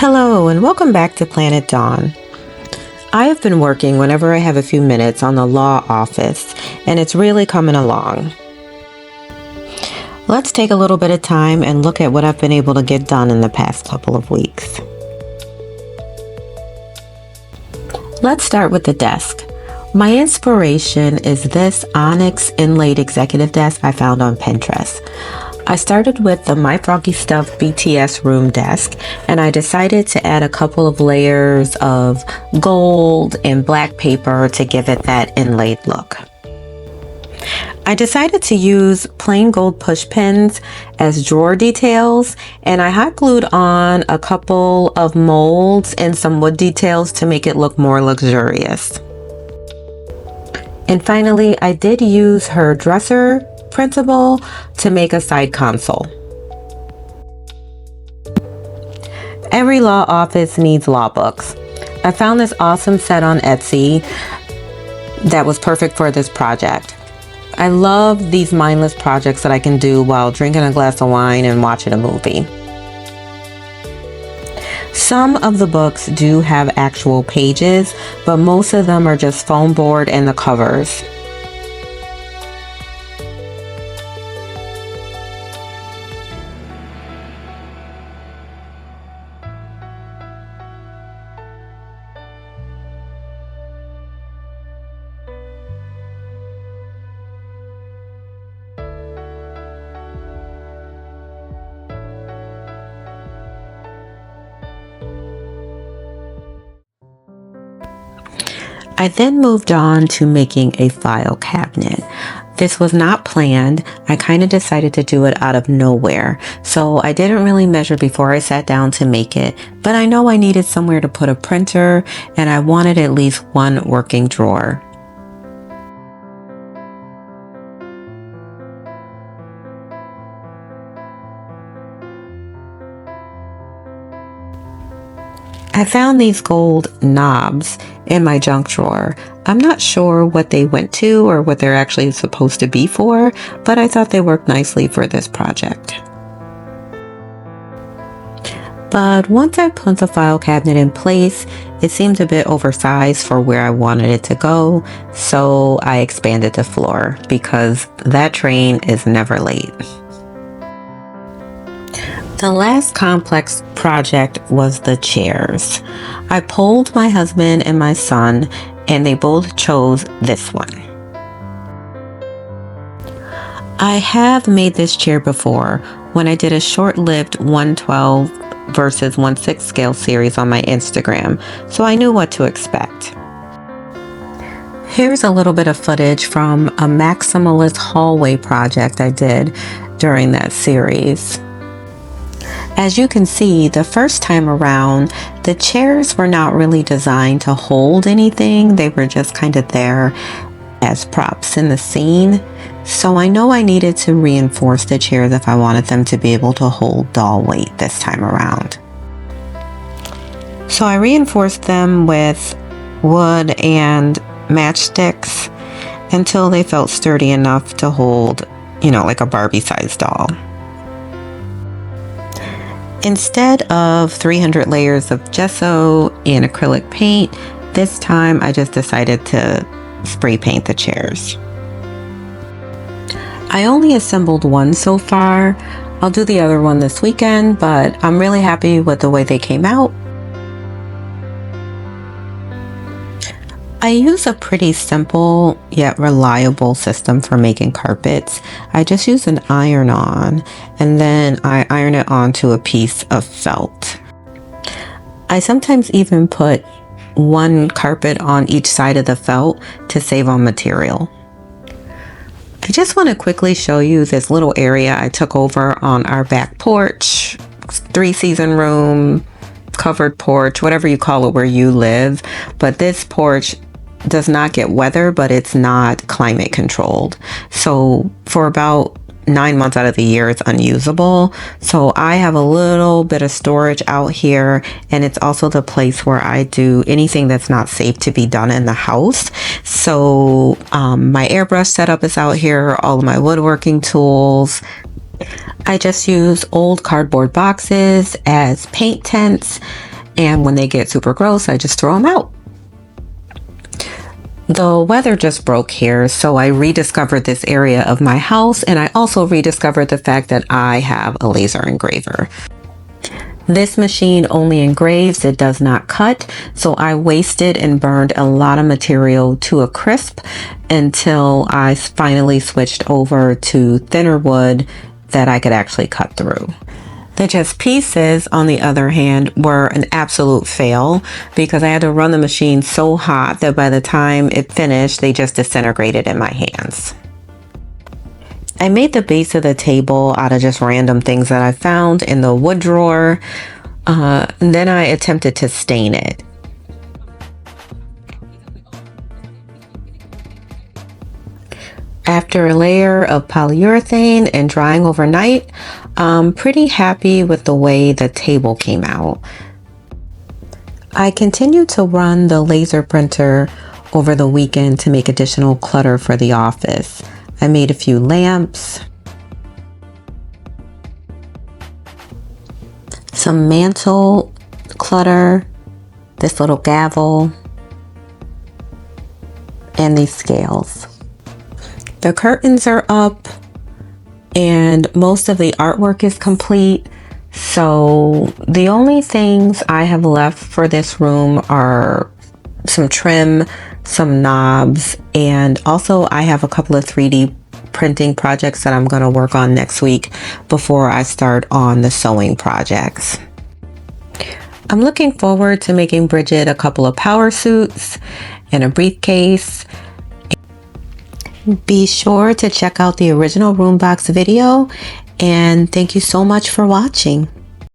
Hello and welcome back to Planet Dawn. I have been working whenever I have a few minutes on the law office, and it's really coming along. Let's take a little bit of time and look at what I've been able to get done in the past couple of weeks. Let's start with the desk. My inspiration is this onyx inlaid executive desk I found on Pinterest. I started with the My Froggy Stuff BTS room desk, and I decided to add a couple of layers of gold and black paper to give it that inlaid look. I decided to use plain gold push pins as drawer details, and I hot glued on a couple of molds and some wood details to make it look more luxurious. And finally, I did use her dresser printable to make a side console. Every law office needs law books. I found this awesome set on Etsy that was perfect for this project. I love these mindless projects that I can do while drinking a glass of wine and watching a movie. Some of the books do have actual pages, but most of them are just foam board and the covers. I then moved on to making a file cabinet. This was not planned. I kind of decided to do it out of nowhere. So I didn't really measure before I sat down to make it, but I know I needed somewhere to put a printer and I wanted at least one working drawer. I found these gold knobs in my junk drawer. I'm not sure what they went to or what they're actually supposed to be for, but I thought they worked nicely for this project. But once I put the file cabinet in place, it seemed a bit oversized for where I wanted it to go, so I expanded the floor because that train is never late. The last complex project was the chairs. I polled my husband and my son, and they both chose this one. I have made this chair before when I did a short-lived 1/12 versus 1/6 scale series on my Instagram, so I knew what to expect. Here's a little bit of footage from a maximalist hallway project I did during that series. As you can see, the first time around, the chairs were not really designed to hold anything. They were just kind of there as props in the scene. So I know I needed to reinforce the chairs if I wanted them to be able to hold doll weight this time around. So I reinforced them with wood and matchsticks until they felt sturdy enough to hold, like a Barbie-sized doll. Instead of 300 layers of gesso and acrylic paint, this time I just decided to spray paint the chairs. I only assembled one so far. I'll do the other one this weekend, but I'm really happy with the way they came out. I use a pretty simple yet reliable system for making carpets. I just use an iron-on and then I iron it onto a piece of felt. I sometimes even put one carpet on each side of the felt to save on material. I just want to quickly show you this little area I took over on our back porch, 3-season room, covered porch, whatever you call it where you live. But this porch does not get weather, but it's not climate controlled. So for about 9 months out of the year, it's unusable. So I have a little bit of storage out here, and it's also the place where I do anything that's not safe to be done in the house. So my airbrush setup is out here, all of my woodworking tools. I just use old cardboard boxes as paint tents. And when they get super gross, I just throw them out. The weather just broke here, so I rediscovered this area of my house, and I also rediscovered the fact that I have a laser engraver. This machine only engraves, it does not cut, so I wasted and burned a lot of material to a crisp until I finally switched over to thinner wood that I could actually cut through. The chess pieces, on the other hand, were an absolute fail because I had to run the machine so hot that by the time it finished, they just disintegrated in my hands. I made the base of the table out of just random things that I found in the wood drawer. And then I attempted to stain it. After a layer of polyurethane and drying overnight, I'm pretty happy with the way the table came out. I continued to run the laser printer over the weekend to make additional clutter for the office. I made a few lamps, some mantle clutter, this little gavel, and these scales. The curtains are up and most of the artwork is complete. So the only things I have left for this room are some trim, some knobs, and also I have a couple of 3D printing projects that I'm going to work on next week before I start on the sewing projects. I'm looking forward to making Bridget a couple of power suits and a briefcase. Be sure to check out the original Roombox video, and thank you so much for watching.